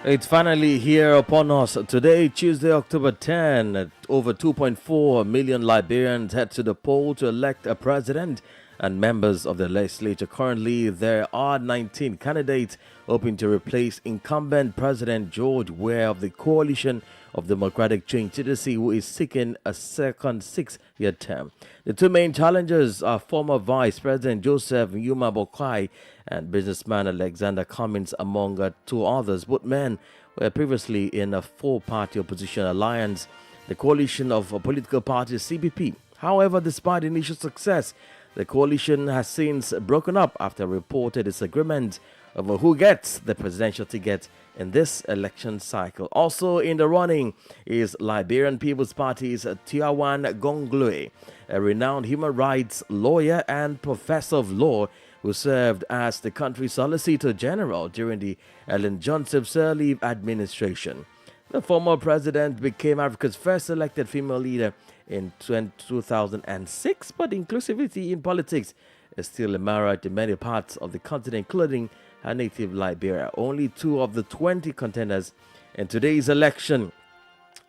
It's finally here upon us. Today, Tuesday, October 10, over 2.4 million Liberians head to the poll to elect a president and members of the legislature. Currently, there are 19 candidates hoping to replace incumbent President George Weah of the Coalition of Democratic Change TDC, who is seeking a second six-year term. The two main challengers are former Vice President Joseph Yuma Bokai and businessman Alexander Cummins, among two others. Both men were previously in a four-party opposition alliance, the Coalition of Political Parties CPP. However, despite initial success, the coalition has since broken up after reported disagreement over who gets the presidential ticket in this election cycle. Also in the running is Liberian People's Party's Tiawan Gonglue, a renowned human rights lawyer and professor of law who served as the country's Solicitor General during the Ellen Johnson Sirleaf administration. The former president became Africa's first elected female leader in 2006, but inclusivity in politics is still a minority in many parts of the continent, including her native Liberia. Only 2 of the 20 contenders in today's election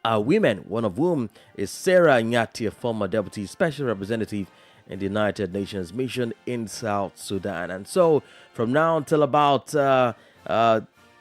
are women, one of whom is Sarah Nyati, a former deputy special representative in the United Nations mission in South Sudan. And so from now until about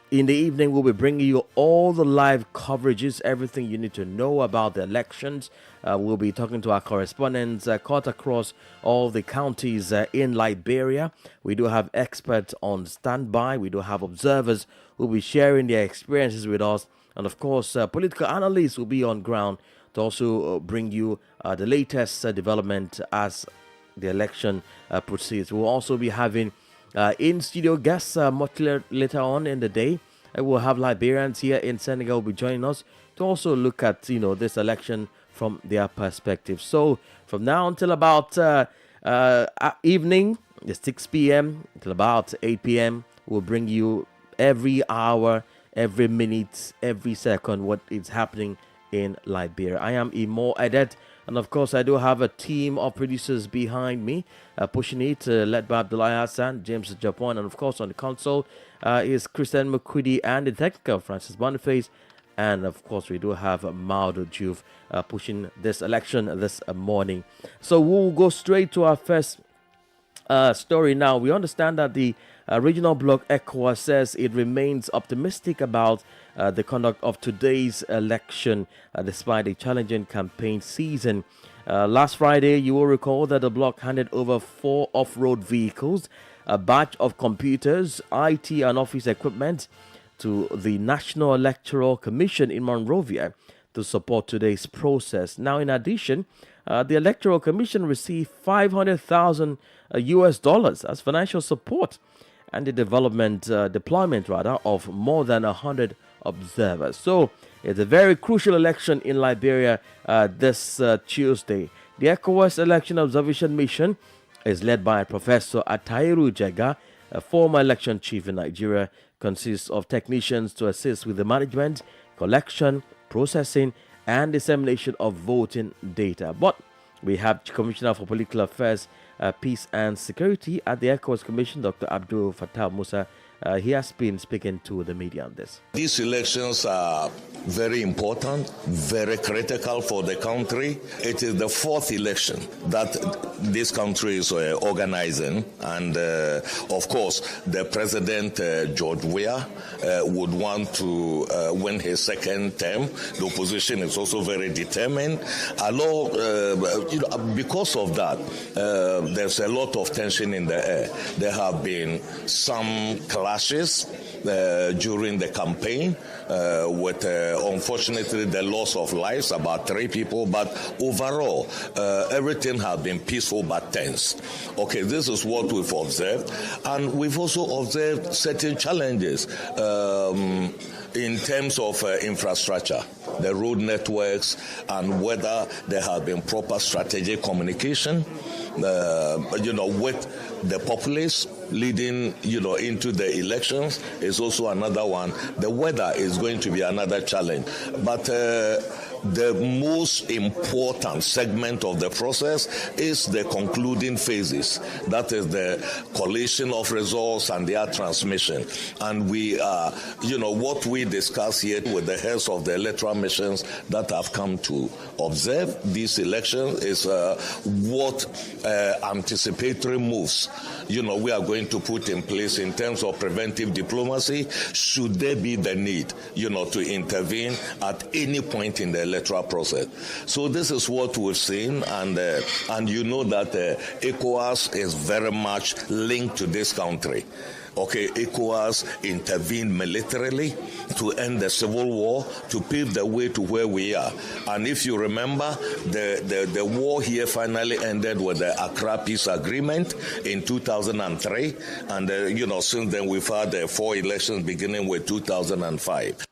in the evening, we'll be bringing you all the live coverages, everything you need to know about the elections. We'll be talking to our correspondents cut across all the counties in Liberia. We do have experts on standby. We do have observers who will be sharing their experiences with us. And of course, political analysts will be on ground to also bring you the latest development as the election proceeds. We'll also be having in-studio guests much later on in the day. We'll have Liberians here in Senegal will be joining us to also look at this election from their perspective. So from now until about evening, 6 p.m. until about 8 p.m., we'll bring you every hour, every minute, every second what is happening in Liberia. I am Imo Edet, and of course I do have a team of producers behind me pushing it, led by Abdullah Hassan, James Japon, and of course on the console is Christian McQuiddy, and the technical Francis Boniface. And of course, we do have Maudo Juve pushing this election this morning. So we'll go straight to our first story now. We understand that the regional bloc ECOWAS says it remains optimistic about the conduct of today's election despite a challenging campaign season. Last Friday, you will recall that the bloc handed over 4 off-road vehicles, a batch of computers, IT and office equipment to the National Electoral Commission in Monrovia to support today's process. Now, in addition, the Electoral Commission received $500,000 US as financial support and the deployment of more than 100 observers. So it's a very crucial election in Liberia this Tuesday. The ECOWAS Election Observation Mission is led by Professor Atairu Jega, a former election chief in Nigeria, consists of technicians to assist with the management, collection, processing, and dissemination of voting data. But we have Commissioner for Political Affairs, Peace and Security at the ECOWAS Commission, Dr. Abdul Fattah Musa. He has been speaking to the media on this. These elections are very important, very critical for the country. It is the 4th election that this country is organizing. And of course, the President, George Weah, would want to win his second term. The opposition is also very determined. Because of that, there's a lot of tension in the air. There have been some clashes during the campaign with unfortunately the loss of lives, about 3 people, but overall everything has been peaceful but tense. Okay, this is what we've observed, and we've also observed certain challenges in terms of infrastructure, the road networks, and whether there have been proper strategic communication with the populace leading, into the elections is also another one. The weather is going to be another challenge. But the most important segment of the process is the concluding phases. That is the collation of results and their transmission. And we are, what we discuss here with the heads of the electoral missions that have come to observe these elections is what anticipatory moves, we are going to put in place in terms of preventive diplomacy, should there be the need, to intervene at any point in the electoral process. So this is what we've seen, and you know that ECOWAS is very much linked to this country. Okay, ECOWAS intervened militarily to end the civil war, to pave the way to where we are. And if you remember, the war here finally ended with the Accra Peace Agreement in 2003. And, since then we've had 4 elections beginning with 2005.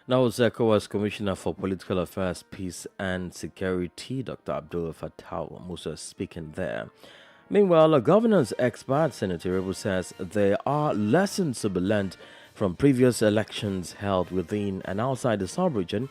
Now, ECOWAS Commissioner for Political Affairs, Peace and Security, Dr. Abdul Fattah Musa, speaking there. Meanwhile, a governance expert, Senator Rebu, says there are lessons to be learned from previous elections held within and outside the sub-region,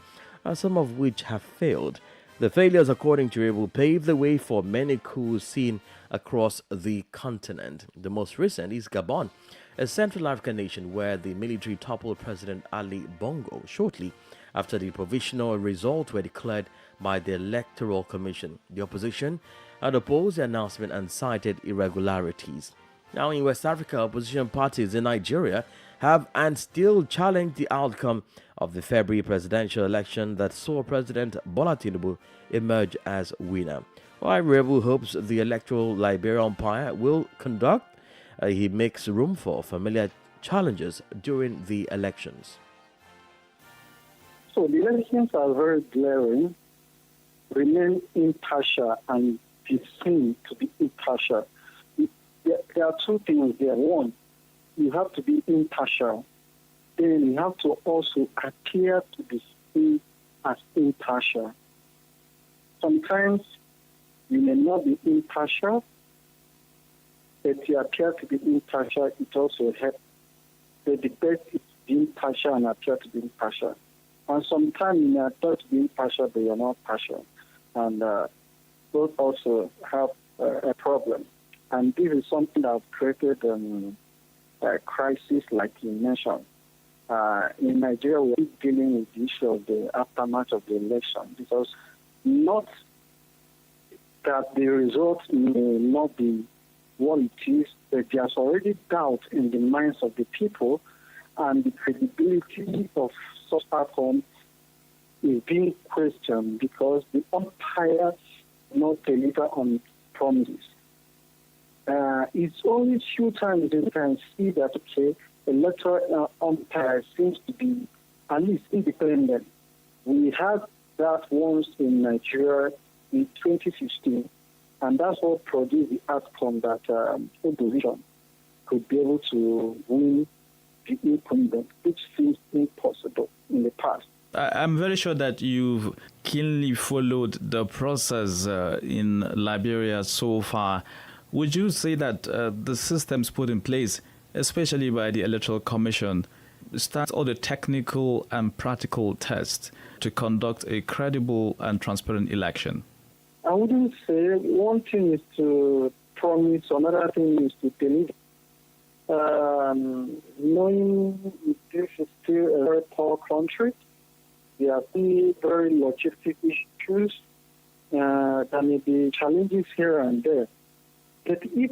some of which have failed. The failures, according to Rebu, paved the way for many coups seen across the continent. The most recent is Gabon, a Central African nation where the military toppled President Ali Bongo shortly after the provisional results were declared by the Electoral Commission. The opposition had opposed the announcement and cited irregularities. Now, in West Africa, opposition parties in Nigeria have and still challenge the outcome of the February presidential election that saw President Bola Tinubu emerge as winner. While Rebu hopes the electoral Liberia umpire will conduct, he makes room for familiar challenges during the elections. So the elections are very glaring, remain impartial and be seen to be impartial. There are 2 things there. One, you have to be impartial. Then you have to also appear to be seen as impartial. Sometimes you may not be impartial, but you appear to be impartial. It also helps. But the best is being partial and appear to be impartial. And sometimes you may appear to be impartial, but you're not partial. And both also have a problem. And this is something that has created a crisis like you mentioned. In Nigeria, we're dealing with the issue of the aftermath of the election, because not that the results may not be what it is, but there's already doubt in the minds of the people, and the credibility of such outcome is being questioned because the umpires not deliver on promises. It's only few times you can see that, okay, electoral umpire seems to be at least independent. We had that once in Nigeria in 2015, and that's what produced the outcome that opposition could be able to win the incumbent, which seems impossible in the past. I'm very sure that you've keenly followed the process in Liberia so far. Would you say that the systems put in place, especially by the Electoral Commission, stands all the technical and practical tests to conduct a credible and transparent election? I wouldn't say. One thing is to promise, another thing is to deliver. Knowing this is still a very poor country, there are very logistic issues. There may be challenges here and there. But if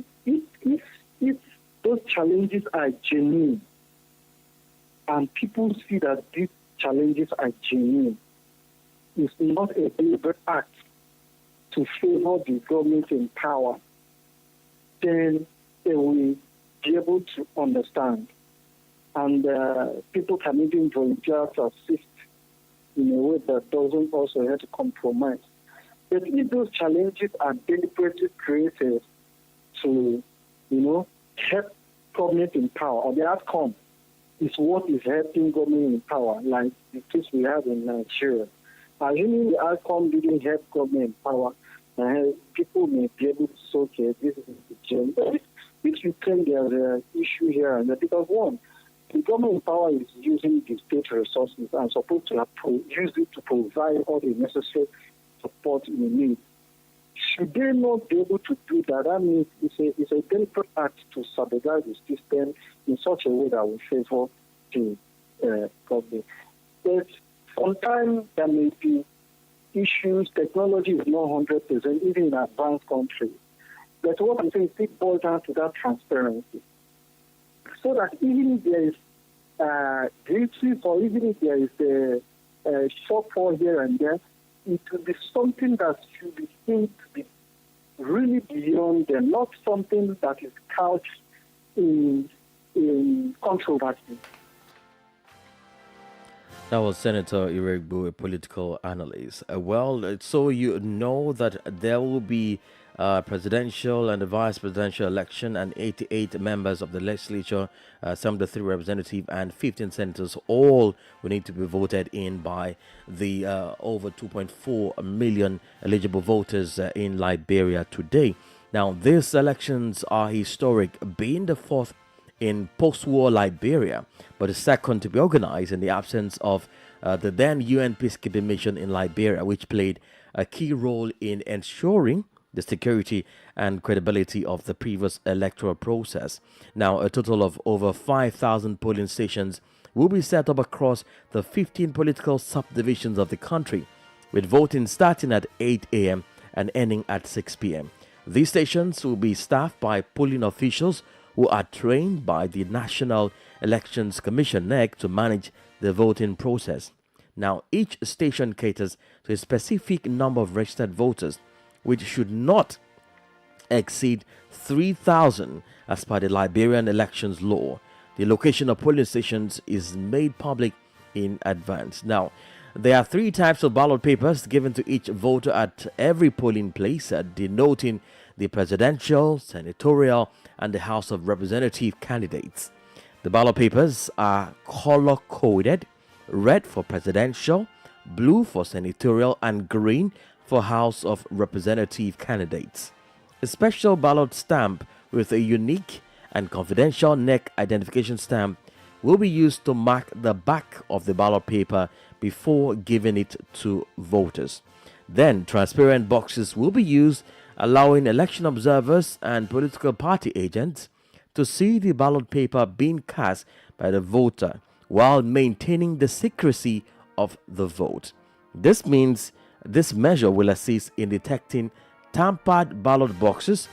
those challenges are genuine, and people see that these challenges are genuine, it's not a deliberate act to favor the government in power, then they will be able to understand. And people can even volunteer to assist in a way that doesn't also have to compromise. But if those challenges are deliberately created to, help government in power, or the outcome is what is helping government in power, like the case we have in Nigeria. Assuming the outcome didn't help government in power, people may be able to say, okay, this is the change. If you think there's an issue here and there, because one, The government in power is using the state resources and supposed to have use it to provide all the necessary support in need. Should they not be able to do that, that means it's a deliberate act to sabotage the system in such a way that will favor the government. But sometimes there may be issues. Technology is not 100%, even in advanced countries. But what I'm saying is it boils down to that transparency. So that even if there is glitches or even if there is a shortfall here and there, it will be something that should be seen to be really beyond them, not something that is couched in controversy. That was Senator Iregbu, a political analyst. So you know that there will be presidential and the vice presidential election, and 88 members of the legislature, 73 representatives, and 15 senators, all will need to be voted in by the over 2.4 million eligible voters in Liberia today. Now, these elections are historic, being the fourth in post-war Liberia, but the second to be organized in the absence of the then UN peacekeeping mission in Liberia, which played a key role in ensuring the security and credibility of the previous electoral process. Now, a total of over 5,000 polling stations will be set up across the 15 political subdivisions of the country, with voting starting at 8 a.m. and ending at 6 p.m. These stations will be staffed by polling officials who are trained by the National Elections Commission (NEC) to manage the voting process. Now, each station caters to a specific number of registered voters, which should not exceed 3,000 as per the Liberian elections law. The location of polling stations is made public in advance. Now, there are 3 types of ballot papers given to each voter at every polling place, denoting the presidential, senatorial, and the House of Representative candidates. The ballot papers are color-coded: red for presidential, blue for senatorial, and green for House of Representative candidates. A special ballot stamp with a unique and confidential NEC identification stamp will be used to mark the back of the ballot paper before giving it to voters. Then, transparent boxes will be used, allowing election observers and political party agents to see the ballot paper being cast by the voter while maintaining the secrecy of the vote. This means this measure will assist in detecting tampered ballot boxes.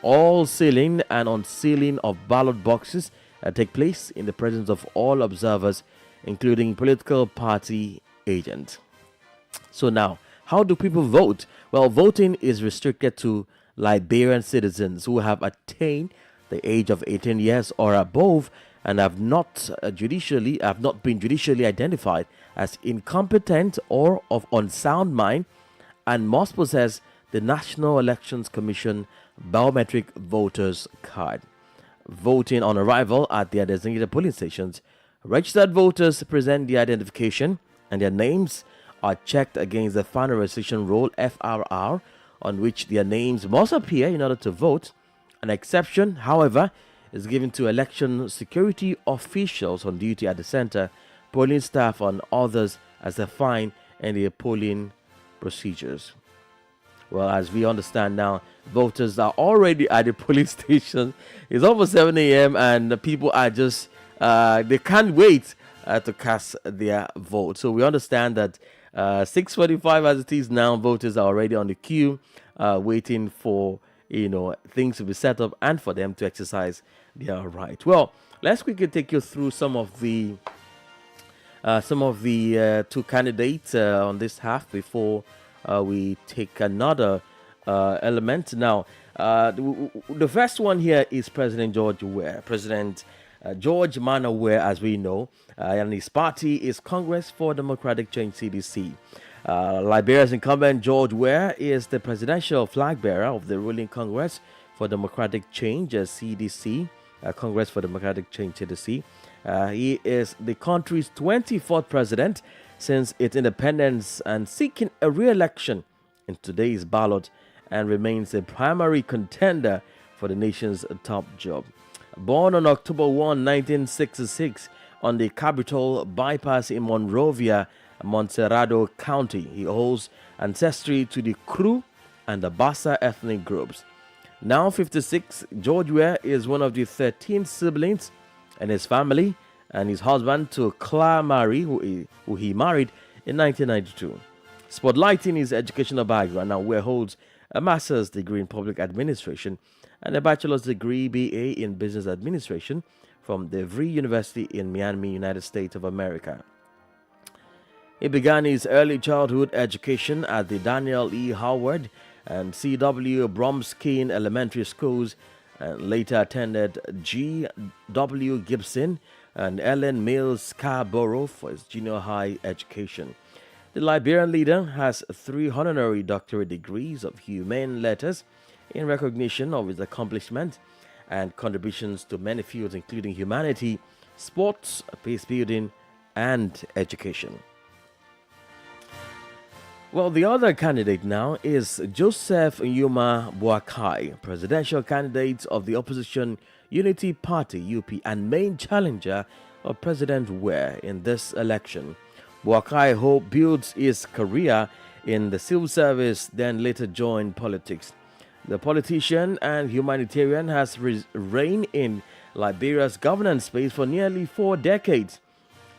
All sealing and unsealing of ballot boxes take place in the presence of all observers, including political party agents. So now, how do people vote? Well, voting is restricted to Liberian citizens who have attained the age of 18 years or above and have not been judicially identified as incompetent or of unsound mind, and must possess the National Elections Commission biometric voters card. Voting on arrival at their designated polling stations, registered voters present their identification and their names are checked against the final registration roll (FRR), on which their names must appear in order to vote. An exception, however, is given to election security officials on duty at the center, polling staff, and others as defined in the polling procedures. Well, as we understand now, voters are already at the polling station. It's almost 7 a.m. and the people are just, they can't wait to cast their vote. So we understand that 6:45 as it is now, voters are already on the queue, waiting for things to be set up and for them to exercise their right. Well, let's quickly take you through some of the two candidates on this half before we take another element. Now, the first one here is President George Weah. President George Manneh Weah, as we know, and his party is Congress for Democratic Change (CDC). Liberia's incumbent George Weah is the presidential flag bearer of the ruling Congress for Democratic Change (CDC). Congress for Democratic Change (CDC). He is the country's 24th president since its independence and seeking a re-election in today's ballot, and remains a primary contender for the nation's top job. Born on October 1, 1966, on the Capital Bypass in Monrovia, Montserrado County. He owes ancestry to the Kru and the Bassa ethnic groups. Now 56, George Weah is one of the 13 siblings in his family and his husband to Claire Marie, who he married in 1992. Spotlighting his educational background, now Weah holds a master's degree in public administration and a bachelor's degree BA in business administration from DeVry University in Miami, United States of America. He began his early childhood education at the Daniel E. Howard and C.W. Bromskin elementary schools and later attended G.W. Gibson and Ellen Mills Scarborough for his junior high education. The Liberian leader has 3 honorary doctorate degrees of humane letters in recognition of his accomplishments and contributions to many fields including humanity, sports, peace building, and education. Well, the other candidate now is Joseph Nyuma Boakai, presidential candidate of the opposition Unity Party (UP) and main challenger of President Weah in this election. Boakai hope builds his career in the civil service, then later joined politics. The politician and humanitarian has reigned in Liberia's governance space for nearly 4 decades.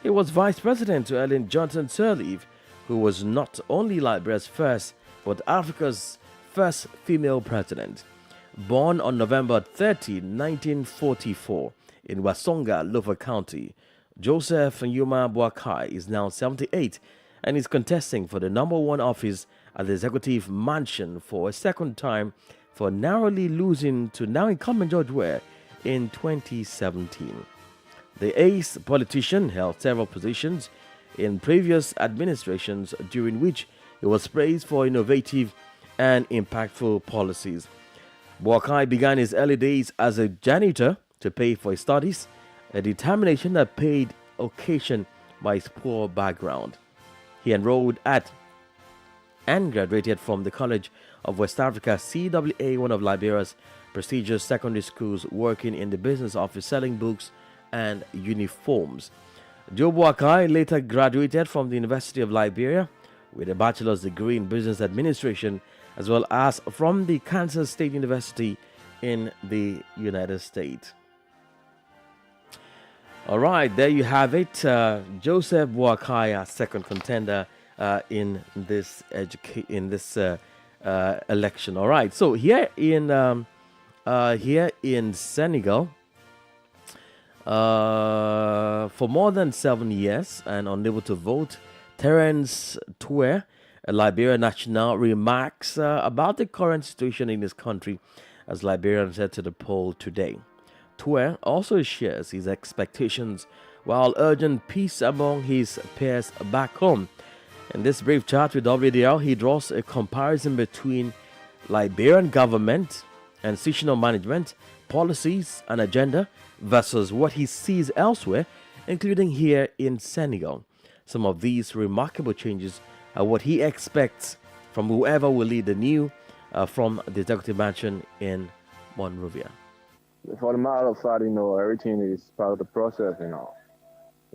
He was vice president to Ellen Johnson Sirleaf, who was not only Liberia's first but Africa's first female president. Born on November 30, 1944 in Wasonga, Lofa County, Joseph Nyuma Boakai is now 78 and is contesting for the number 1 office at the Executive Mansion for a second time for narrowly losing to now incumbent George Weah in 2017. The ace politician held several positions in previous administrations during which he was praised for innovative and impactful policies. Boakai began his early days as a janitor to pay for his studies, a determination that paid occasion by his poor background. He enrolled at and graduated from the College of West Africa, CWA, one of Liberia's prestigious secondary schools, working in the business office selling books and uniforms. Joe Boakai later graduated from the University of Liberia with a bachelor's degree in business administration as well as from the Kansas State University in the United States. All right, there you have it. Joseph Boakai, second contender in this election. All right, so here in Senegal, for more than 7 years and unable to vote, Terence Touer, a Liberian national, remarks about the current situation in his country as Liberians head to the poll today. Touer also shares his expectations while urging peace among his peers back home. In this brief chat with WADR, he draws a comparison between Liberian government and institutional management, policies and agenda versus what he sees elsewhere, including here in Senegal. Some of these remarkable changes are what he expects from whoever will lead the new from the executive mansion in Monrovia. For the matter of fact, everything is part of the process,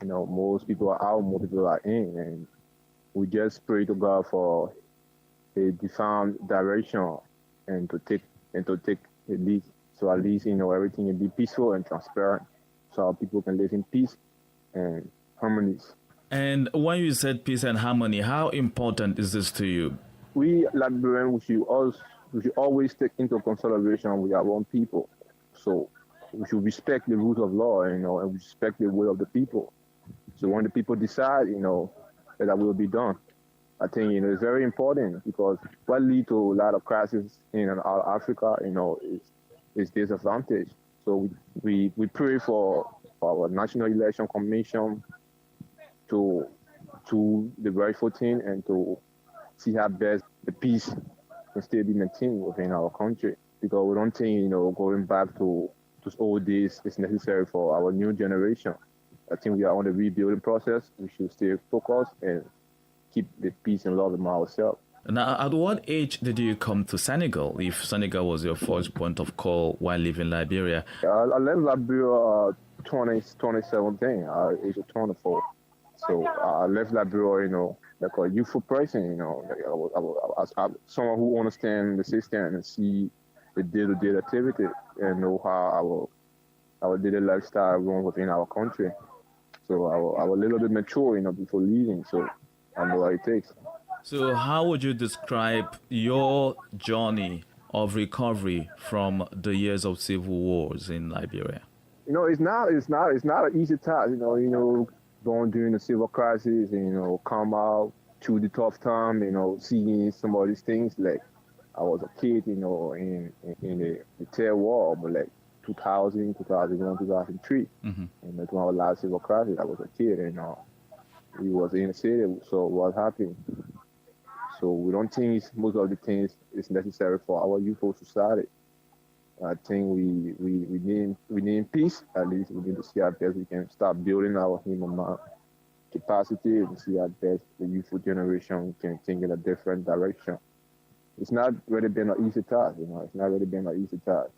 most people are out, more people are in, and we just pray to God for a defined direction and to take a lead. So at least, everything will be peaceful and transparent so our people can live in peace and harmony. And when you said peace and harmony, how important is this to you? We Liberians, we should always take into consideration we are one people. So we should respect the rules of law, and respect the will of the people. So when the people decide, that will be done. I think, it's very important because what leads to a lot of crises in Africa, is disadvantage. So we pray for our National Election Commission to the rightful thing and to see how best the peace can still be maintained within our country. Because we don't think, going back to those old days is necessary for our new generation. I think we are on the rebuilding process. We should stay focused and keep the peace and love among ourselves. Now, at what age did you come to Senegal, if Senegal was your first point of call while living in Liberia? I left Liberia 2017, age of 24. So I left Liberia, like a youthful person, like someone who understands the system and see the day-to-day activity and know how our daily lifestyle runs within our country. So I was a little bit mature, before leaving. So I know what it takes. So, how would you describe your journey of recovery from the years of civil wars in Liberia? It's not an easy task. Going during the civil crisis, and come out through the tough time. Seeing some of these things. Like I was a kid, in the third war, but like 2000, 2001, 2003, and that's when our last civil crisis. I was a kid, and we was in the city, so what happened? So we don't think most of the things is necessary for our youthful society. I think we need peace. At least we need to see how best we can start building our human capacity and see how best the youthful generation can think in a different direction. It's not really been an easy task, It's not really been an easy task.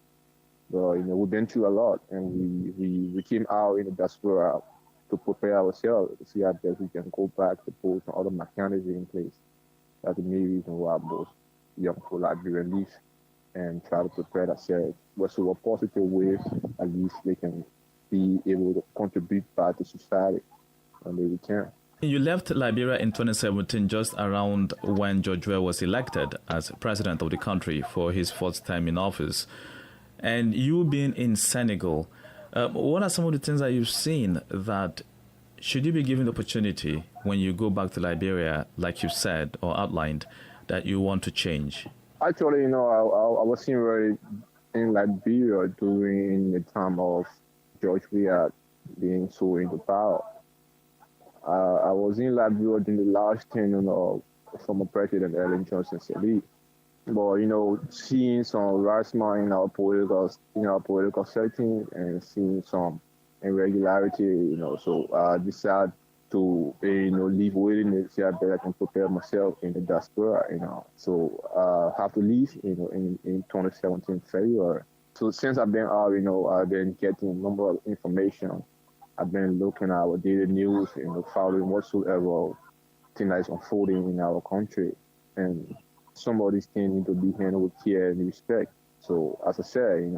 But we've been through a lot, and we came out in the diaspora to prepare ourselves to see how best we can go back to put some other mechanisms in place. That's the main reason why most young people like be released and try to prepare themselves with a positive way, at least they can be able to contribute back to society when they return. You left Liberia in 2017, just around when George Weah was elected as president of the country for his fourth time in office. And you being in Senegal, what are some of the things that you've seen that should you be given the opportunity when you go back to Liberia, like you said or outlined, that you want to change? Actually, I was seen very in Liberia during the time of George Weah being so into power. I was in Liberia during the last tenure of former President Ellen Johnson Sirleaf. But seeing some harassment in our political setting and seeing some irregularity, so I decided to leave waiting and see how better I can prepare myself in the diaspora, So I have to leave, in 2017 February. So since I've been out, I've been getting a number of information. I've been looking at our daily news, following whatsoever thing that is unfolding in our country. And some of these things need to be handled with care and respect. So as I said,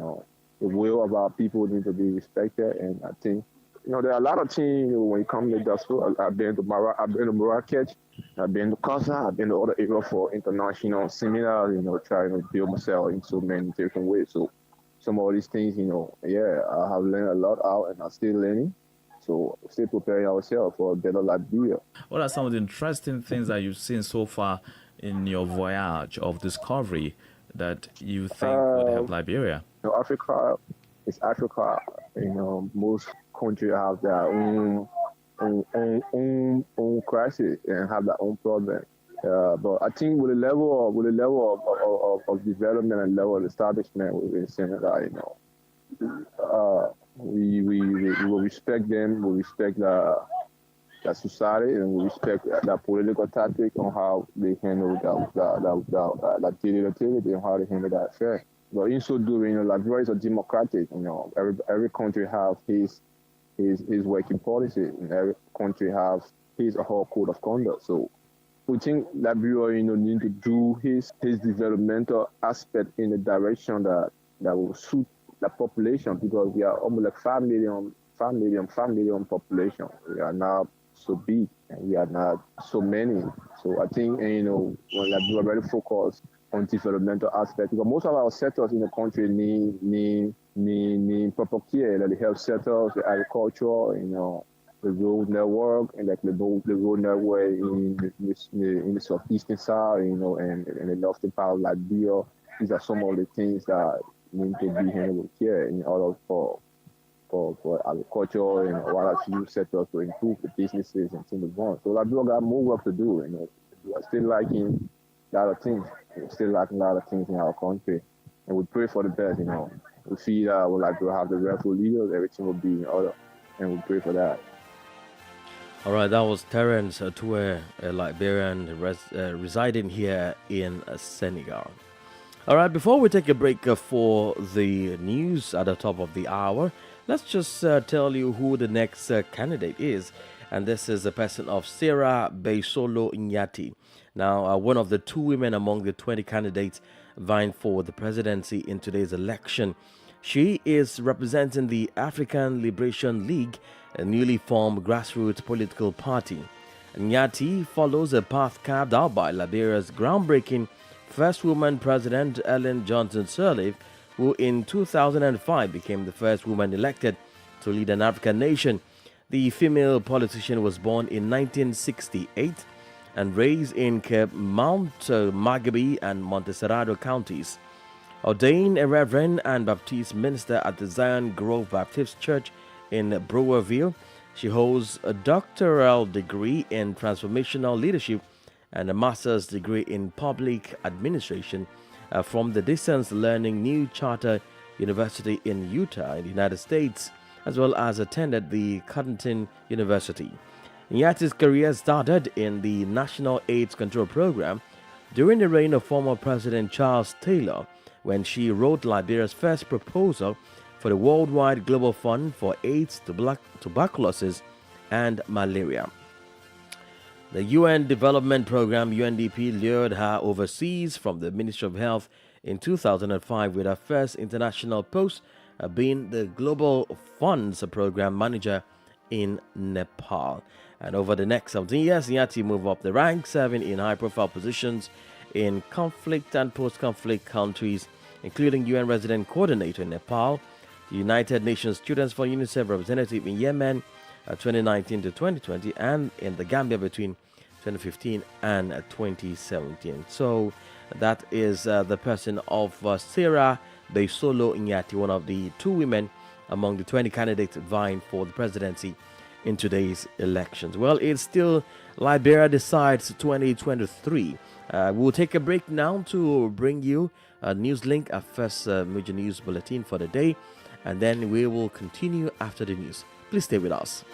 the will of our people need to be respected. And I think, there are a lot of things when you come to the diaspora. I've been to Marrakech, I've been to Casa, I've been to other areas for international seminars, trying to build myself in so many different ways. So some of these things, I have learned a lot out and I'm still learning. So still preparing ourselves for a better Liberia. What are some of the interesting things that you've seen so far in your voyage of discovery that you think would help Liberia? Africa is Africa. Most countries have their own crisis and have their own problem. But I think with the level of development and level of establishment within Senegal, we will respect them. We respect the society, and we respect the political tactic on how they handle the daily activity and how they handle that affair. But in so doing, Liberia is a democratic. Every country have his working policy, and every country have his or her code of conduct. So we think Liberia, need to do his developmental aspect in the direction that will suit the population, because we are almost like 5 million population. We are not so big and we are not so many. So I think, when Liberia very focused on developmental aspect, because most of our sectors in the country need proper care, like the health sectors, the agriculture, the road network, and like the road network in the southeastern side, and the northern part of Liberia. These are some of the things that need to be handled with care in order for agriculture and what have you sectors to improve the businesses and things like that. So Liberia got more work to do. We are still lacking a lot of things. We're still lacking a lot of things in our country, and we pray for the best. We see that we'll have the rightful leaders, everything will be in order, and we pray for that. All right, that was Terence Atue, a Liberian residing here in Senegal. All right, before we take a break for the news at the top of the hour, Let's just tell you who the next candidate is. And this is the person of Sarah Beisolo Nyati. Now, one of the two women among the 20 candidates vying for the presidency in today's election. She is representing the African Liberation League, a newly formed grassroots political party. Nyati follows a path carved out by Liberia's groundbreaking first woman president, Ellen Johnson Sirleaf, who in 2005 became the first woman elected to lead an African nation. The female politician was born in 1968 and raised in Cape Mount Magaby and Montserrado counties. Ordained a Reverend and Baptist minister at the Zion Grove Baptist Church in Brewerville, she holds a doctoral degree in transformational leadership and a master's degree in public administration from the distance learning New Charter University in Utah in the United States, as well as attended the Cotton University. Nyati's career started in the National AIDS Control Program during the reign of former President Charles Taylor, when she wrote Liberia's first proposal for the Worldwide Global Fund for AIDS, tuberculosis, and malaria. The UN Development Program UNDP lured her overseas from the Ministry of Health in 2005, with her first international post being the Global Funds Program Manager in Nepal. And over the next 17 years, Nyati moved up the ranks, serving in high-profile positions in conflict and post-conflict countries, including UN Resident Coordinator in Nepal, the United Nations Students for UNICEF representative in Yemen 2019 to 2020, and in the Gambia between 2015 and 2017. So that is the person of Sarah Beisolo Nyati, one of the two women among the 20 candidates vying for the presidency in today's elections. Well, it's still Liberia Decides 2023. We'll take a break now to bring you a news link, our first major news bulletin for the day, and then we will continue after the news. Please stay with us.